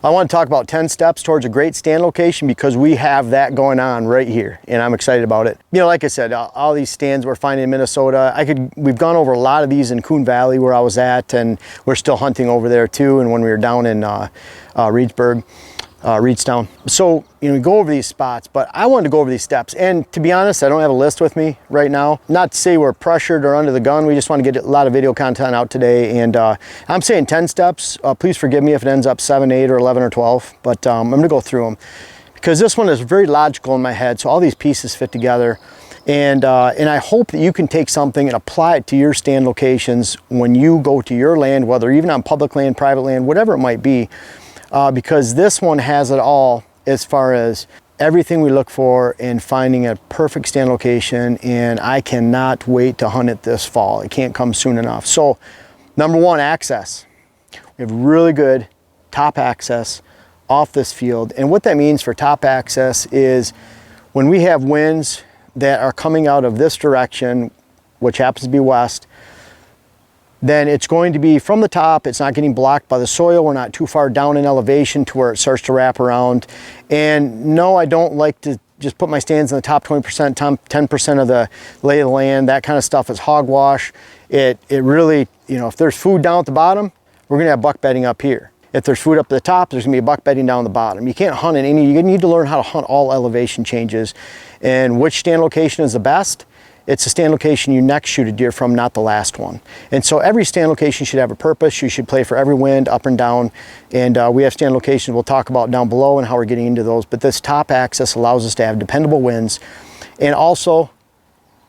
I want to talk about 10 steps towards a great stand location because we have that going on right here and I'm excited about it. You know, like I said, all these stands we're finding in Minnesota, we've gone over a lot of these in Coon Valley where I was at, and we're still hunting over there too, and when we were down in Reedstown. So, you know, we go over these spots, but I wanted to go over these steps. And to be honest, I don't have a list with me right now. Not to say we're pressured or under the gun. We just want to get a lot of video content out today. And I'm saying 10 steps. Please forgive me if it ends up 7, 8, or 11, or 12. But I'm going to go through them because this one is very logical in my head. So all these pieces fit together. And I hope that you can take something and apply it to your stand locations when you go to your land, whether even on public land, private land, whatever it might be. Because this one has it all as far as everything we look for in finding a perfect stand location, and I cannot wait to hunt it this fall. It can't come soon enough. So, number one, access. We have really good top access off this field, and what that means for top access is when we have winds that are coming out of this direction, which happens to be west, then it's going to be from the top. It's not getting blocked by the soil. We're not too far down in elevation to where it starts to wrap around. And no, I don't like to just put my stands in the top 20%, 10% of the lay of the land. That kind of stuff is hogwash. It really, you know, if there's food down at the bottom, we're gonna have buck bedding up here. If there's food up at the top, there's gonna be a buck bedding down the bottom. You can't hunt in any, you need to learn how to hunt all elevation changes. And which stand location is the best? It's a stand location you next shoot a deer from, not the last one. And so every stand location should have a purpose. You should play for every wind, up and down. And we have stand locations we'll talk about down below and how we're getting into those. But this top axis allows us to have dependable winds. And also,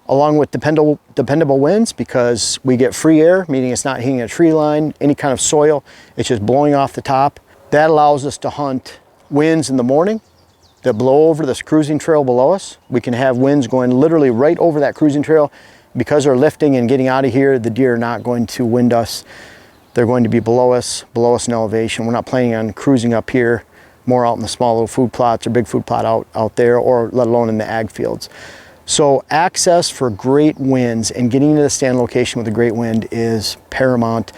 along with dependable winds, because we get free air, meaning it's not hitting a tree line, any kind of soil, it's just blowing off the top. That allows us to hunt winds in the morning that blow over this cruising trail below us. We can have winds going literally right over that cruising trail. Because they're lifting and getting out of here, the deer are not going to wind us. They're going to be below us in elevation. We're not planning on cruising up here, more out in the small little food plots or big food plot out there, or let alone in the ag fields. So access for great winds and getting into the stand location with a great wind is paramount.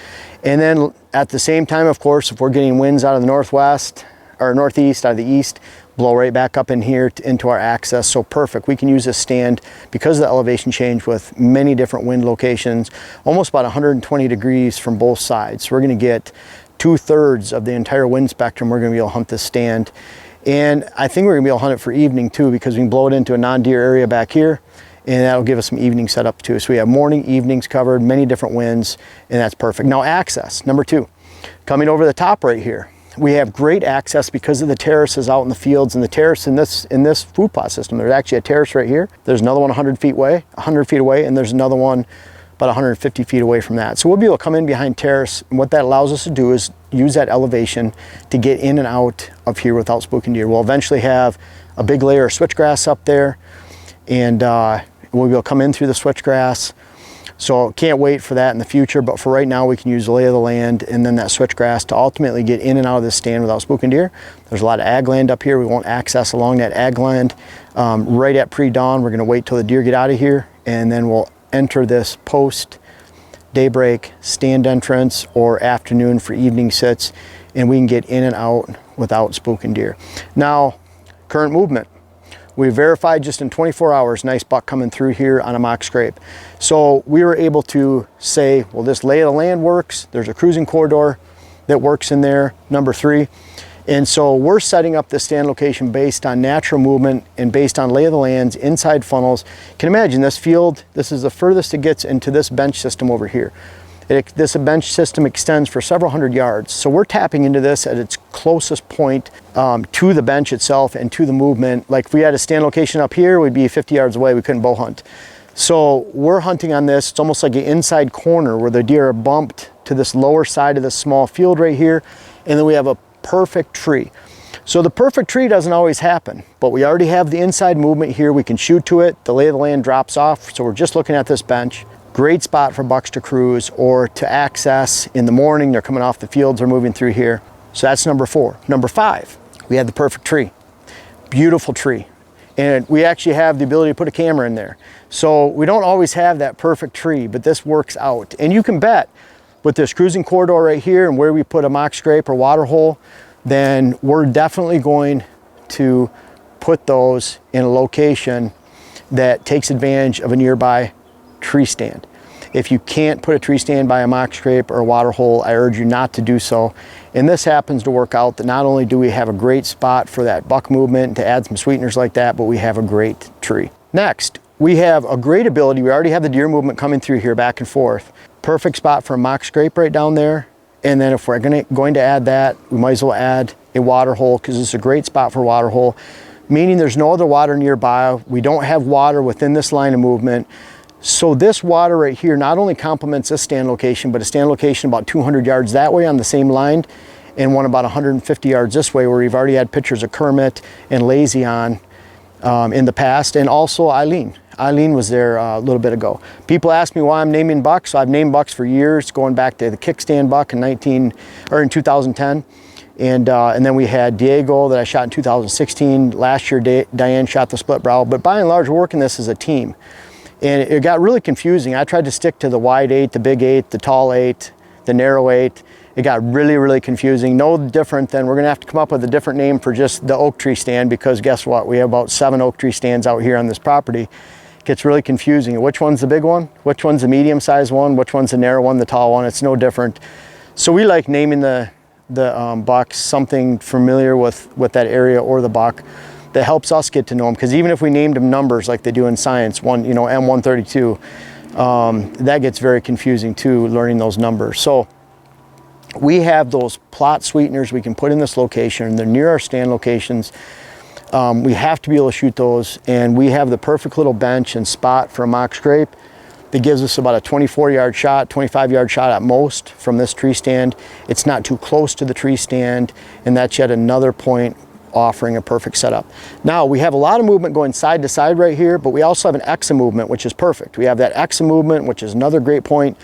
And then at the same time, of course, if we're getting winds out of the northwest or northeast, out of the east, blow right back up in here into our access. So perfect. We can use this stand because of the elevation change with many different wind locations, almost about 120 degrees from both sides. So we're going to get 2/3 of the entire wind spectrum. We're going to be able to hunt this stand. And I think we're going to be able to hunt it for evening too, because we can blow it into a non-deer area back here, and that'll give us some evening setup too. So we have morning, evenings covered, many different winds, and that's perfect. Now access, number two, coming over the top right here. We have great access because of the terraces out in the fields and the terrace in this food plot system. There's actually a terrace right here. There's another one 100 feet away, and there's another one about 150 feet away from that. So we'll be able to come in behind terrace, and what that allows us to do is use that elevation to get in and out of here without spooking deer. We'll eventually have a big layer of switchgrass up there, and we'll be able to come in through the switchgrass. So can't wait for that in the future, but for right now we can use the lay of the land and then that switchgrass to ultimately get in and out of this stand without spooking deer. There's a lot of ag land up here. We won't access along that ag land. Right at pre-dawn, we're gonna wait till the deer get out of here, and then we'll enter this post daybreak stand entrance or afternoon for evening sits, and we can get in and out without spooking deer. Now, current movement. We verified just in 24 hours, nice buck coming through here on a mock scrape. So we were able to say, well, this lay of the land works. There's a cruising corridor that works in there, number 3. And so we're setting up this stand location based on natural movement and based on lay of the lands, inside funnels. You can imagine this field, this is the furthest it gets into this bench system over here. This bench system extends for several hundred yards. So we're tapping into this at its closest point to the bench itself and to the movement. Like if we had a stand location up here, we'd be 50 yards away, we couldn't bow hunt. So we're hunting on this. It's almost like an inside corner where the deer are bumped to this lower side of this small field right here. And then we have a perfect tree. So the perfect tree doesn't always happen, but we already have the inside movement here. We can shoot to it. The lay of the land drops off. So we're just looking at this bench. Great spot for bucks to cruise or to access in the morning. They're coming off the fields, they're moving through here. So that's number 4. Number 5, we had the perfect tree. Beautiful tree. And we actually have the ability to put a camera in there. So we don't always have that perfect tree, but this works out. And you can bet with this cruising corridor right here and where we put a mock scrape or water hole, then we're definitely going to put those in a location that takes advantage of a nearby tree stand. If you can't put a tree stand by a mock scrape or a water hole, I urge you not to do so. And this happens to work out that not only do we have a great spot for that buck movement to add some sweeteners like that, but we have a great tree. Next, we have a great ability. We already have the deer movement coming through here back and forth. Perfect spot for a mock scrape right down there. And then if we're going to add that, we might as well add a water hole, because it's a great spot for a water hole, meaning there's no other water nearby. We don't have water within this line of movement. So this water right here not only complements this stand location, but a stand location about 200 yards that way on the same line, and one about 150 yards this way, where we've already had pictures of Kermit and Lazy on in the past, and also Eileen. Eileen was there a little bit ago. People ask me why I'm naming bucks. So I've named bucks for years, going back to the kickstand buck in 2010. And then we had Diego that I shot in 2016. Last year, Diane shot the split brow. But by and large, we're working this as a team. And it got really confusing. I tried to stick to the wide 8, the big 8, the tall 8, the narrow 8. It got really, really confusing. No different than we're gonna have to come up with a different name for just the oak tree stand, because guess what? We have about 7 oak tree stands out here on this property. It gets really confusing. Which one's the big one? Which one's the medium-sized one? Which one's the narrow one, the tall one? It's no different. So we like naming the bucks something familiar with that area or the buck that helps us get to know them, because even if we named them numbers like they do in science, M132, that gets very confusing too, learning those numbers. So we have those plot sweeteners we can put in this location. They're near our stand locations. We have to be able to shoot those, and we have the perfect little bench and spot for a mock scrape that gives us about a 24-yard shot, 25-yard shot at most from this tree stand. It's not too close to the tree stand, and that's yet another point offering a perfect setup. Now, we have a lot of movement going side to side right here, but we also have an X movement, which is perfect. We have that X movement, which is another great point.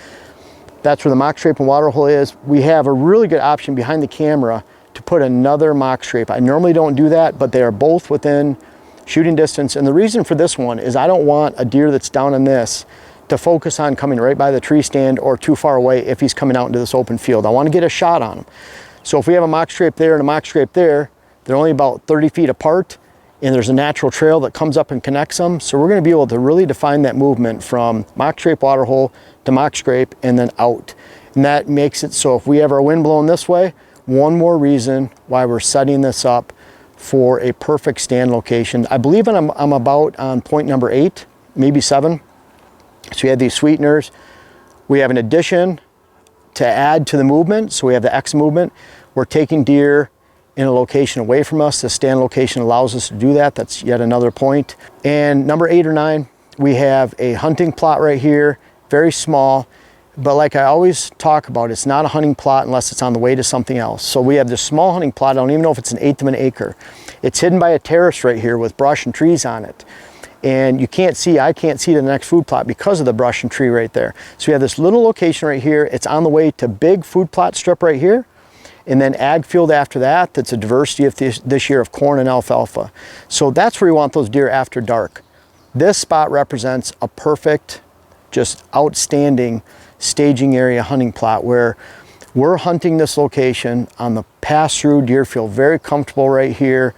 That's where the mock scrape and water hole is. We have a really good option behind the camera to put another mock scrape. I normally don't do that, but they are both within shooting distance. And the reason for this one is I don't want a deer that's down in this to focus on coming right by the tree stand or too far away if he's coming out into this open field. I want to get a shot on him. So if we have a mock scrape there and a mock scrape there, they're only about 30 feet apart, and there's a natural trail that comes up and connects them. So we're going to be able to really define that movement from mock scrape water hole to mock scrape and then out. And that makes it so if we have our wind blowing this way, one more reason why we're setting this up for a perfect stand location. I believe I'm about on point number 8, maybe 7. So we have these sweeteners. We have an addition to add to the movement. So we have the X movement. We're taking deer in a location away from us. The stand location allows us to do that. That's yet another point. And number 8 or 9, we have a hunting plot right here, very small. But like I always talk about, it's not a hunting plot unless it's on the way to something else. So we have this small hunting plot. I don't even know if it's 1/8 of an acre. It's hidden by a terrace right here with brush and trees on it. And I can't see the next food plot because of the brush and tree right there. So we have this little location right here. It's on the way to big food plot strip right here. And then ag field after that, that's a diversity of this year of corn and alfalfa. So that's where you want those deer after dark. This spot represents a perfect, just outstanding staging area hunting plot where we're hunting this location on the pass-through. Deer feel very comfortable right here.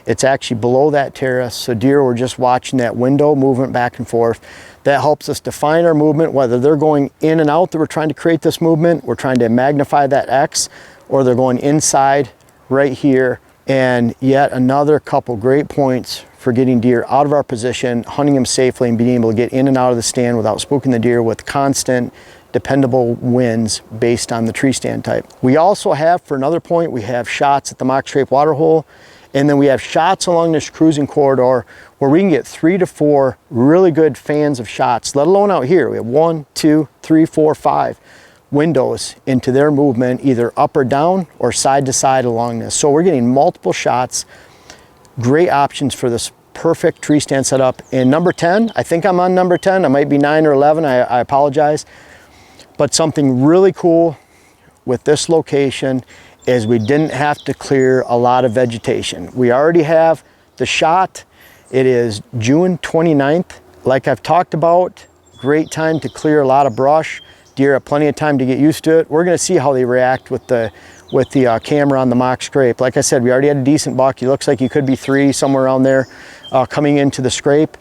It's actually below that terrace, so deer were just watching that window movement back and forth. That helps us define our movement, whether they're going in and out that we're trying to create this movement, we're trying to magnify that X, or they're going inside right here. And yet another couple great points for getting deer out of our position, hunting them safely, and being able to get in and out of the stand without spooking the deer with constant, dependable winds based on the tree stand type. We also have, for another point, we have shots at the mock scrape water hole, and then we have shots along this cruising corridor where we can get 3 to 4 really good fans of shots, let alone out here. We have 1, 2, 3, 4, 5 windows into their movement, either up or down or side to side along this. So we're getting multiple shots, great options for this perfect tree stand setup. And number 10, I think I'm on number 10, I might be 9 or 11, I apologize. But something really cool with this location is we didn't have to clear a lot of vegetation. We already have the shot. It is June 29th. Like I've talked about, great time to clear a lot of brush. Deer have plenty of time to get used to it. We're gonna see how they react with the with the camera on the mock scrape. Like I said, we already had a decent buck. He looks like he could be 3, somewhere around there, coming into the scrape.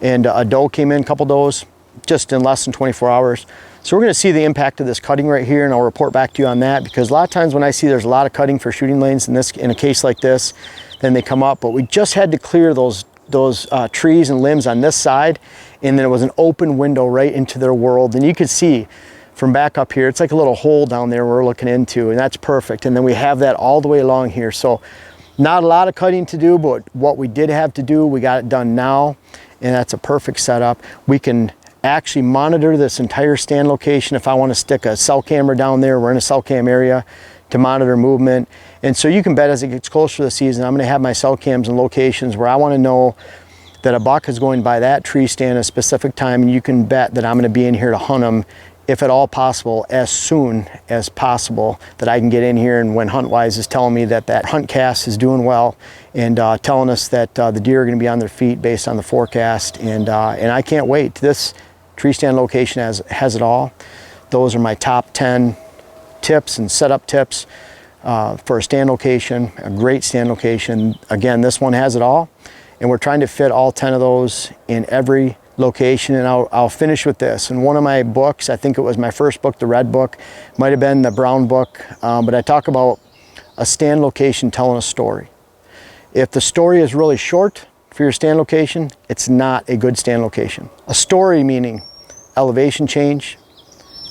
And a doe came in, a couple does, just in less than 24 hours. So we're gonna see the impact of this cutting right here, and I'll report back to you on that, because a lot of times when I see there's a lot of cutting for shooting lanes in a case like this, then they come up. But we just had to clear those trees and limbs on this side, and then it was an open window right into their world. And you could see from back up here, it's like a little hole down there we're looking into, and that's perfect. And then we have that all the way along here. So not a lot of cutting to do, but what we did have to do, we got it done now, and that's a perfect setup. We can actually monitor this entire stand location. If I want to stick a cell camera down there, we're in a cell cam area to monitor movement. And so you can bet as it gets closer to the season, I'm going to have my cell cams in locations where I want to know that a buck is going by that tree stand at a specific time, and you can bet that I'm going to be in here to hunt them, if at all possible, as soon as possible, that I can get in here. And when HuntWise is telling me that that hunt cast is doing well, and telling us that the deer are going to be on their feet based on the forecast, and I can't wait. This tree stand location has it all. Those are my top 10 tips and setup tips for a stand location, a great stand location. Again, this one has it all, and we're trying to fit all 10 of those in every location. And I'll finish with this. In one of my books, I think it was my first book, the red book, might have been the brown book, but I talk about a stand location telling a story. If the story is really short for your stand location, it's not a good stand location. A story meaning elevation change,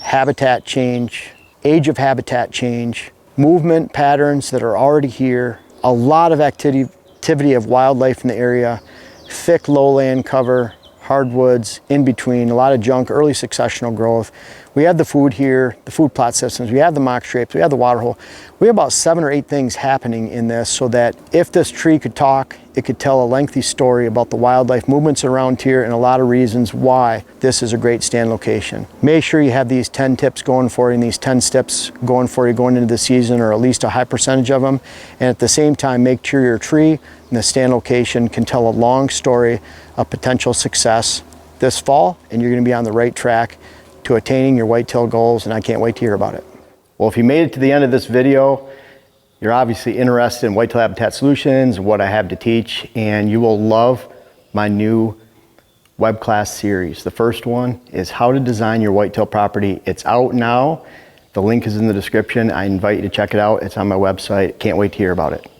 habitat change, age of habitat change, movement patterns that are already here, a lot of activity of wildlife in the area, thick lowland cover, hardwoods in between, a lot of junk, early successional growth. We have the food here, the food plot systems, we have the mock scrapes, we have the water hole. We have about 7 or 8 things happening in this, so that if this tree could talk, it could tell a lengthy story about the wildlife movements around here and a lot of reasons why this is a great stand location. Make sure you have these 10 tips going for you and these 10 steps going for you going into the season, or at least a high percentage of them. And at the same time, make sure your tree and the stand location can tell a long story of potential success this fall, and you're going to be on the right track to attaining your whitetail goals, and I can't wait to hear about it. Well, if you made it to the end of this video, you're obviously interested in whitetail habitat solutions, what I have to teach, and you will love my new web class series. The first one is how to design your whitetail property. It's out now. The link is in the description. I invite you to check it out. It's on my website. Can't wait to hear about it.